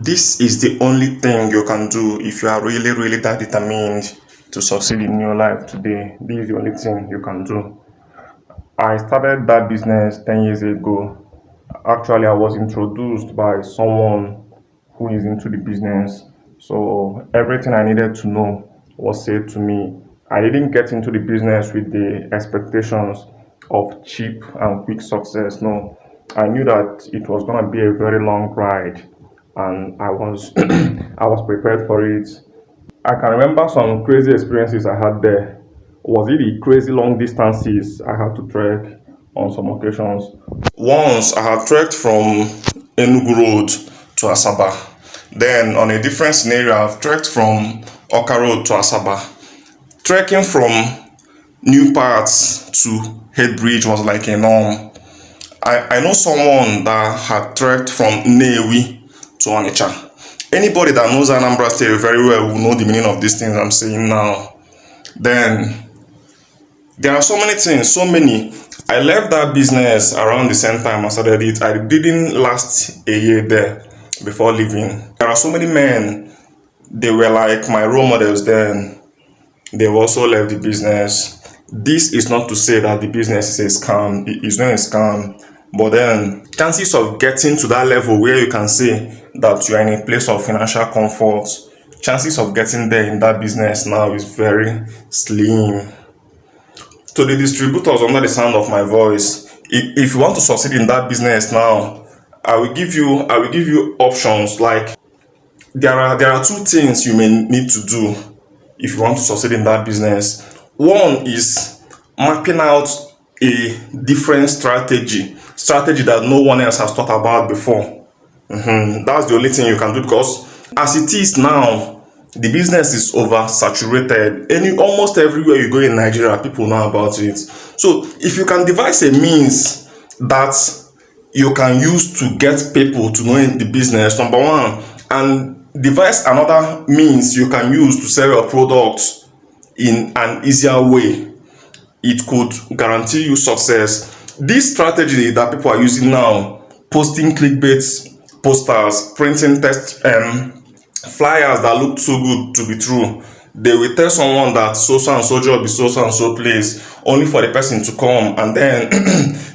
This is the only thing you can do if you are really that determined to succeed in your life today. This is the only thing you can do. I started that business 10 years ago. Actually, I was introduced by someone who is into the business. So everything I needed to know was said to me. I didn't get into the business with the expectations of cheap and quick success. No, I knew that it was going to be a very long ride, and I was I was prepared for it. I can remember some crazy experiences I had there. Was it the crazy long distances I had to trek on some occasions? Once I had trekked from Enugu Road to Asaba. Then on a different scenario, I've trekked from Oka Road to Asaba. Trekking from New Parts to Headbridge was like a norm. I know someone that had trekked from Nnewi to Onitsha. Anybody that knows Anambra State very well will know the meaning of these things I'm saying now. Then there are so many things, so many. I left that business around the same time I started it. I didn't last a year there before leaving. There are so many men, they were like my role models then. They've also left the business. This is not to say that the business is a scam. It is not a scam. But then chances of getting to that level where you can say that you are in a place of financial comfort, chances of getting there in that business now is very slim. To the distributors under the sound of my voice, if you want to succeed in that business now, I will give you options. Like there are two things you may need to do if you want to succeed in that business. One is mapping out a different strategy that no one else has thought about before. That's the only thing you can do, because as it is now, the business is oversaturated. Almost everywhere you go in Nigeria, people know about it. So if you can devise a means that you can use to get people to know in the business, number one, and devise another means you can use to sell your products in an easier way, it could guarantee you success. This strategy that people are using now, posting clickbait posters, printing text flyers that look too good to be true, they will tell someone that so and so job is so and so place, only for the person to come, and then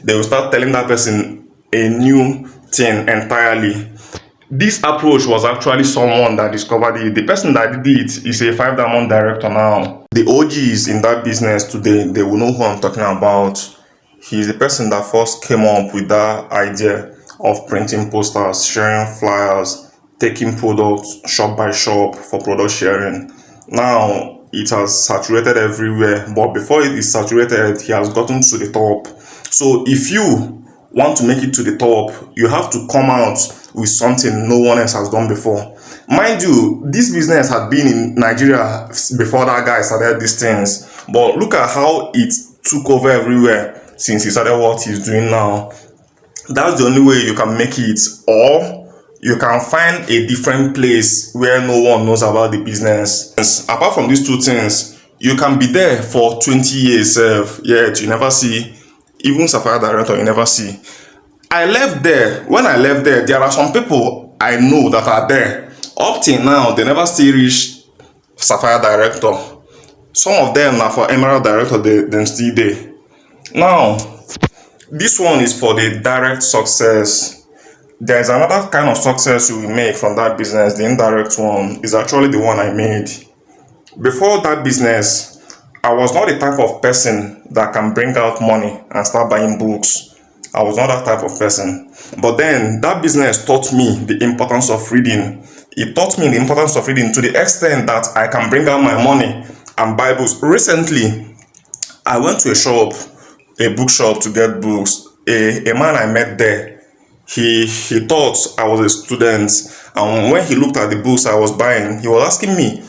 they will start telling that person a new thing entirely. This approach was actually someone that discovered it. The person that did it is a 5-diamond director now. The OGs in that business today, they will know who I'm talking about. He's the person that first came up with that idea of printing posters, sharing flyers, taking products shop by shop for product sharing. Now it has saturated everywhere, but before it is saturated, he has gotten to the top. So if you want to make it to the top, you have to come out with something no one else has done before. Mind you, this business had been in Nigeria before that guy started these things, but look at how it took over everywhere since he started what he's doing now. That's the only way you can make it, or you can find a different place where no one knows about the business. Apart from these two things, you can be there for 20 years, yet you never see, even Sapphire Director, you never see. I left there. When I left there, there are some people I know that are there. Up till now, they never still reach Sapphire Director. Some of them are for Emerald Director, they still there. Now, this one is for the direct success. There is another kind of success you will make from that business. The indirect one is actually the one I made. Before that business, I was not the type of person that can bring out money and start buying books. I was not that type of person. But then that business taught me the importance of reading. It taught me the importance of reading to the extent that I can bring out my money and buy books. Recently, I went to a bookshop to get books. A man I met there, he thought I was a student, and when he looked at the books I was buying, he was asking me,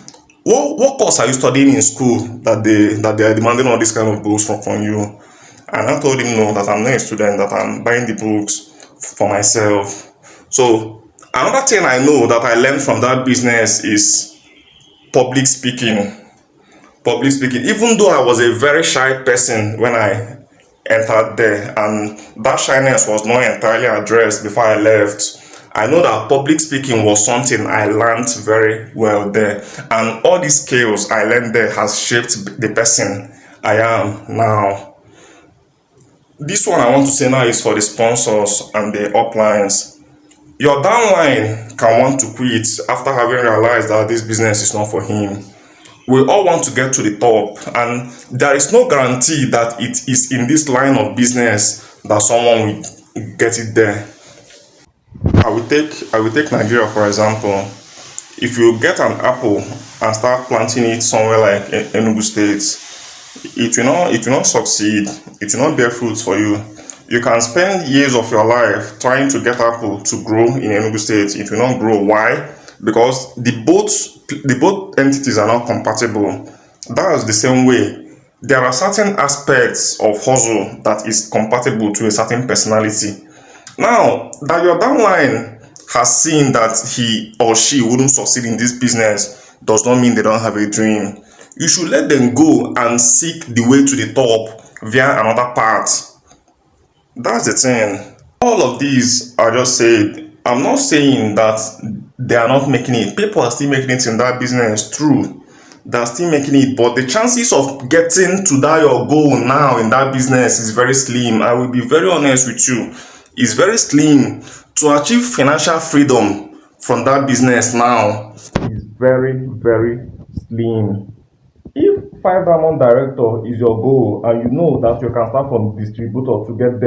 what course are you studying in school that they are demanding all these kind of books from you? And I told him no, that I'm not a student, that I'm buying the books for myself. So another thing I know that I learned from that business is public speaking. Even though I was a very shy person when I entered there, and that shyness was not entirely addressed before I left, I know that public speaking was something I learned very well there, and all these skills I learned there has shaped the person I am now. This one I want to say now is for the sponsors and the uplines. Your downline can want to quit after having realized that this business is not for him. We all want to get to the top, and there is no guarantee that it is in this line of business that someone will get it there. I will take Nigeria for example. If you get an apple and start planting it somewhere like Enugu State, it will not succeed. It will not bear fruits for you. You can spend years of your life trying to get apple to grow in Enugu State. It will not grow. Why? Because the both entities are not compatible. That is the same way. There are certain aspects of hustle that is compatible to a certain personality. Now that your downline has seen that he or she wouldn't succeed in this business does not mean they don't have a dream. You should let them go and seek the way to the top via another path. That's the thing. All of these are just said. I'm not saying that they are not making it. People are still making it in that business. True. They're still making it, but the chances of getting to that your goal now in that business is very slim. I will be very honest with you. It's very slim. To achieve financial freedom from that business now is very, very slim. If five diamond director is your goal and you know that you can start from distributor to get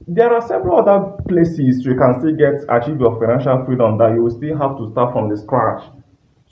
there are several other places you can still get achieve your financial freedom that you will still have to start from the scratch.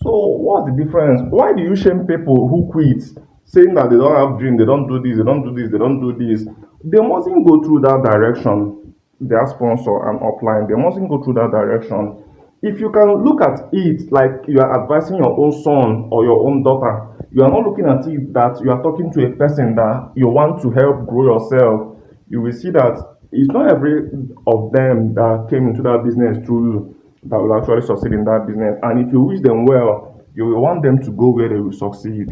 So what's the difference? Why do you shame people who quit saying that they don't have dream, they don't do this, they don't do this, they don't do this? They mustn't go through that direction. Their sponsor and upline, they mustn't go through that direction. If you can look at it like you are advising your own son or your own daughter, you are not looking at it that you are talking to a person that you want to help grow yourself. You will see that it's not every of them that came into that business through you that will actually succeed in that business. And if you wish them well, you will want them to go where they will succeed.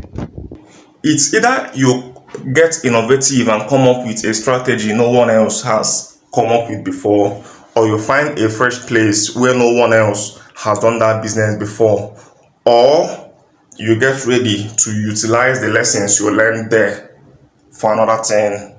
It's either you get innovative and come up with a strategy no one else has come up with before, or you find a fresh place where no one else has done that business before, or you get ready to utilize the lessons you learned there for another thing.